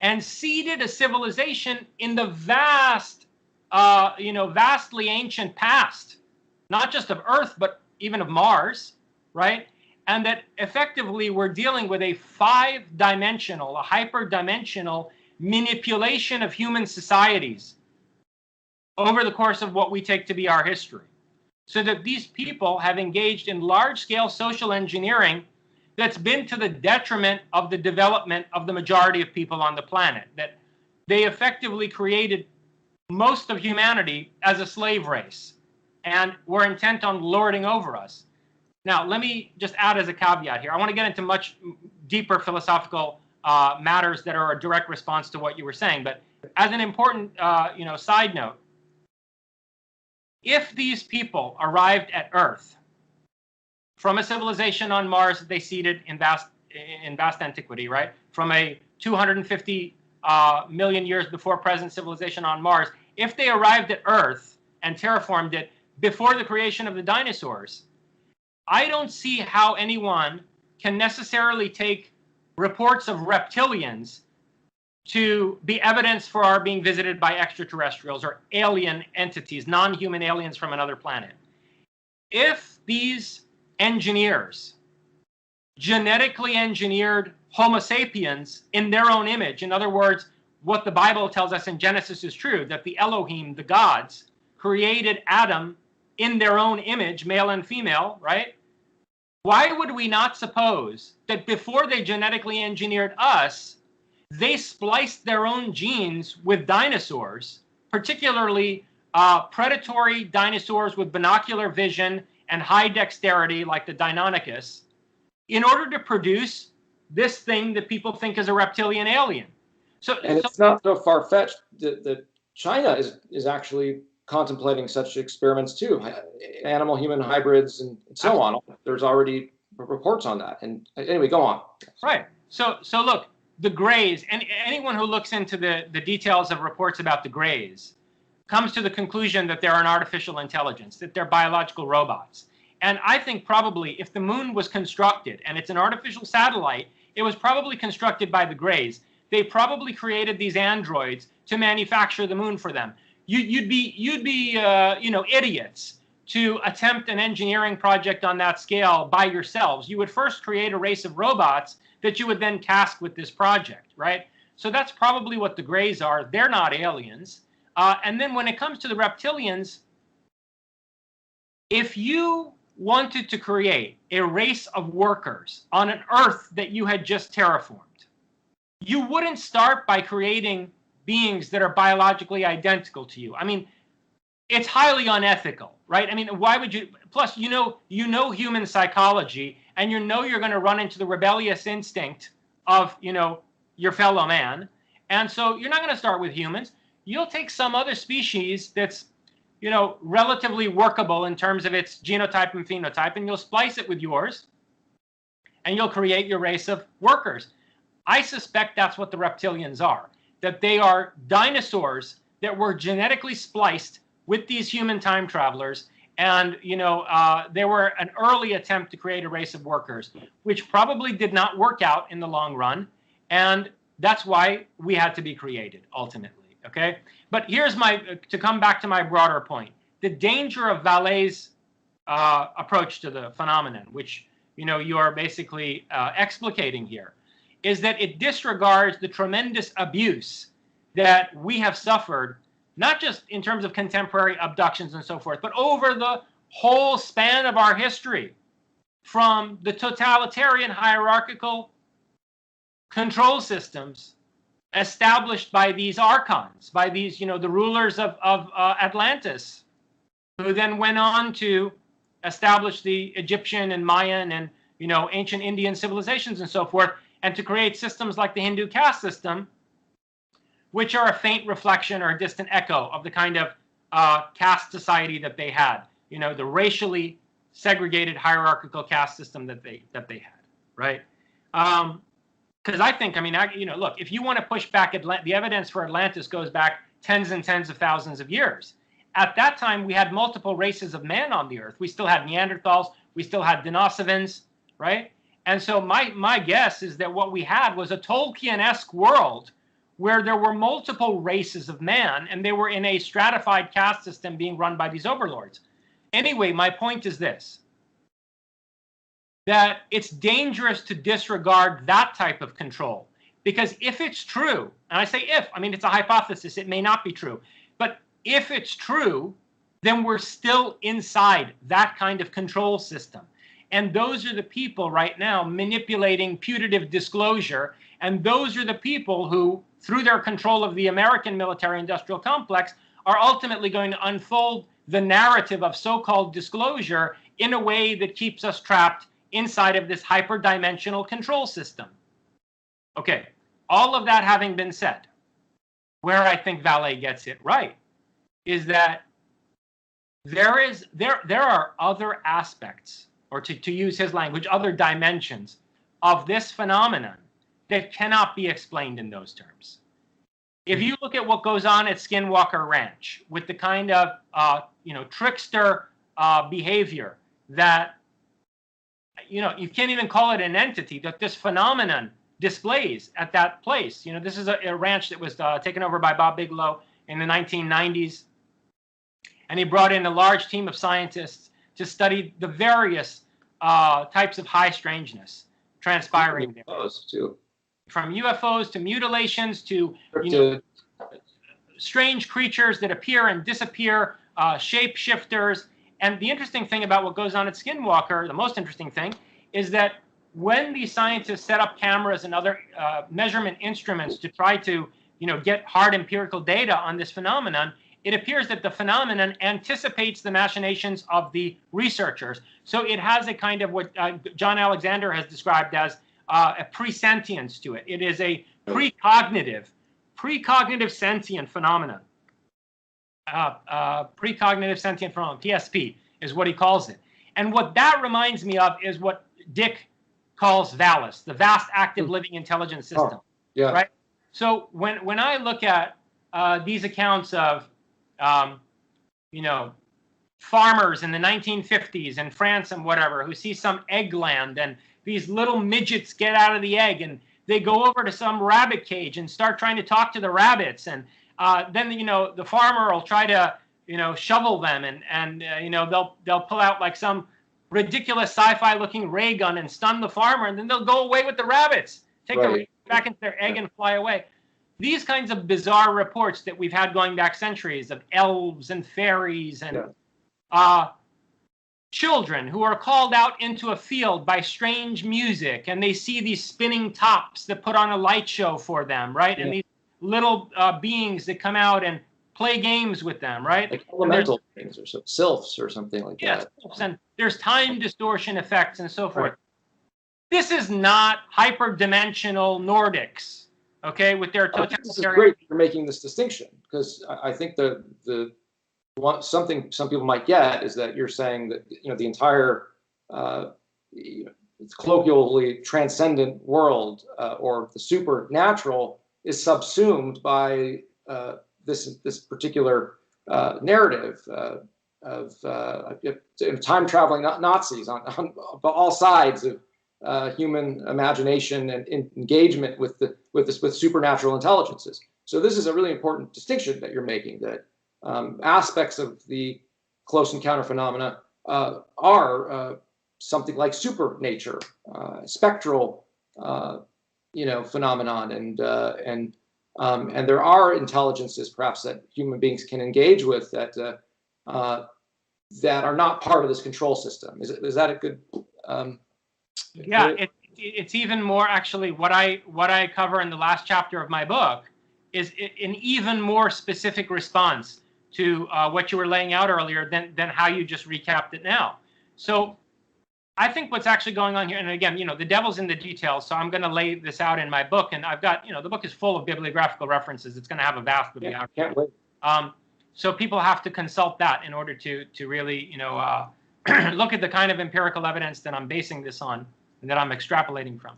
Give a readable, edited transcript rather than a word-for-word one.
and seeded a civilization in the vastly ancient past, not just of Earth, but even of Mars, right? And that effectively we're dealing with a five-dimensional, a hyperdimensional manipulation of human societies over the course of what we take to be our history. So that these people have engaged in large-scale social engineering that's been to the detriment of the development of the majority of people on the planet. That they effectively created most of humanity as a slave race and were intent on lording over us. Now, let me just add as a caveat here. I want to get into much deeper philosophical matters that are a direct response to what you were saying. But as an important, side note, if these people arrived at Earth from a civilization on Mars that they seeded in vast antiquity, right? From a 250 million years before present civilization on Mars, if they arrived at Earth and terraformed it before the creation of the dinosaurs, I don't see how anyone can necessarily take reports of reptilians to be evidence for our being visited by extraterrestrials or alien entities, non-human aliens from another planet. If these engineers genetically engineered Homo sapiens in their own image, in other words, what the Bible tells us in Genesis is true, that the Elohim, the gods, created Adam in their own image, male and female, right? Why would we not suppose that before they genetically engineered us, they spliced their own genes with dinosaurs, particularly predatory dinosaurs with binocular vision and high dexterity like the Deinonychus, in order to produce this thing that people think is a reptilian alien? And it's not so far-fetched that China is actually contemplating such experiments too, animal-human hybrids and so on. There's already reports on that. And anyway, go on. Right. So look, the Greys, and anyone who looks into the details of reports about the Greys comes to the conclusion that they're an artificial intelligence, that they're biological robots. And I think probably if the moon was constructed and it's an artificial satellite, it was probably constructed by the Greys. They probably created these androids to manufacture the moon for them. You'd be idiots to attempt an engineering project on that scale by yourselves. You would first create a race of robots that you would then task with this project, right? So that's probably what the Greys are. They're not aliens. And then when it comes to the reptilians, if you wanted to create a race of workers on an Earth that you had just terraformed, you wouldn't start by creating beings that are biologically identical to you. I mean, it's highly unethical, right? I mean, why would you? Plus, you know human psychology, and you're going to run into the rebellious instinct of, your fellow man. And so you're not going to start with humans. You'll take some other species that's, relatively workable in terms of its genotype and phenotype, and you'll splice it with yours, and you'll create your race of workers. I suspect that's what the reptilians are, that they are dinosaurs that were genetically spliced with these human time travelers. And, they were an early attempt to create a race of workers, which probably did not work out in the long run. And that's why we had to be created ultimately. Okay. But here's to come back to my broader point, the danger of Vallee's approach to the phenomenon, which, you are basically explicating here, is that it disregards the tremendous abuse that we have suffered, not just in terms of contemporary abductions and so forth, but over the whole span of our history, from the totalitarian hierarchical control systems established by these archons, by these, the rulers of Atlantis, who then went on to establish the Egyptian and Mayan and, ancient Indian civilizations and so forth, and to create systems like the Hindu caste system, which are a faint reflection or a distant echo of the kind of caste society that they had, the racially segregated hierarchical caste system that they had, right? Because I think, look, if you want to push back the evidence for Atlantis goes back tens and tens of thousands of years. At that time, we had multiple races of man on the Earth. We still had Neanderthals. We still had Denisovans, right? And so my guess is that what we had was a Tolkien-esque world where there were multiple races of man, and they were in a stratified caste system being run by these overlords. Anyway, my point is this, that it's dangerous to disregard that type of control. Because if it's true, and I say if, I mean, it's a hypothesis, it may not be true, but if it's true, then we're still inside that kind of control system. And those are the people right now manipulating putative disclosure, and those are the people who, through their control of the American military-industrial complex, are ultimately going to unfold the narrative of so-called disclosure in a way that keeps us trapped inside of this hyperdimensional control system. Okay, all of that having been said, where I think Vallée gets it right is that there are other aspects, or to use his language, other dimensions of this phenomenon that cannot be explained in those terms. If you look at what goes on at Skinwalker Ranch with the kind of trickster behavior that you can't even call it an entity, that this phenomenon displays at that place. This is a ranch that was taken over by Bob Bigelow in the 1990s, and he brought in a large team of scientists to study the various types of high strangeness transpiring there. Too. From UFOs to mutilations to strange creatures that appear and disappear, shapeshifters. And the interesting thing about what goes on at Skinwalker, the most interesting thing, is that when these scientists set up cameras and other measurement instruments to try to get hard empirical data on this phenomenon, it appears that the phenomenon anticipates the machinations of the researchers. So it has a kind of what John Alexander has described as a presentience to it. It is a precognitive sentient phenomenon. Precognitive sentient phenomenon, PSP, is what he calls it. And what that reminds me of is what Dick calls VALIS, the Vast Active Living Intelligence System. Oh, yeah. Right? So when I look at these accounts of farmers in the 1950s in France and whatever, who see some egg land and these little midgets get out of the egg and they go over to some rabbit cage and start trying to talk to the rabbits, and then the farmer will try to shovel them, and they'll pull out like some ridiculous sci-fi looking ray gun and stun the farmer, and then they'll go away with the rabbits, take the rabbits back into their egg and fly away. These kinds of bizarre reports that we've had going back centuries of elves and fairies and children who are called out into a field by strange music, and they see these spinning tops that put on a light show for them, right? Yeah. And these little beings that come out and play games with them, right? Like elemental things or sylphs or something like that. Yes, and there's time distortion effects and so forth. Right. This is not hyperdimensional Nordics, okay, with their totalitarian. This is great for making this distinction, because I think something some people might get is that you're saying that the entire colloquially transcendent world or the supernatural is subsumed by this particular narrative of time traveling Nazis on all sides of human imagination and engagement with supernatural intelligences. So this is a really important distinction that you're making, that aspects of the close encounter phenomena are something like supernature, spectral, phenomenon, and there are intelligences perhaps that human beings can engage with that are not part of this control system. Is that a good? Yeah, it's even more actually. What I cover in the last chapter of my book is an even more specific response to what you were laying out earlier than how you just recapped it now. So I think what's actually going on here, and again, the devil's in the details, so I'm going to lay this out in my book, and I've got, the book is full of bibliographical references. It's going to have a vast bibliography. Yeah, can't wait. So people have to consult that in order to really, look at the kind of empirical evidence that I'm basing this on and that I'm extrapolating from.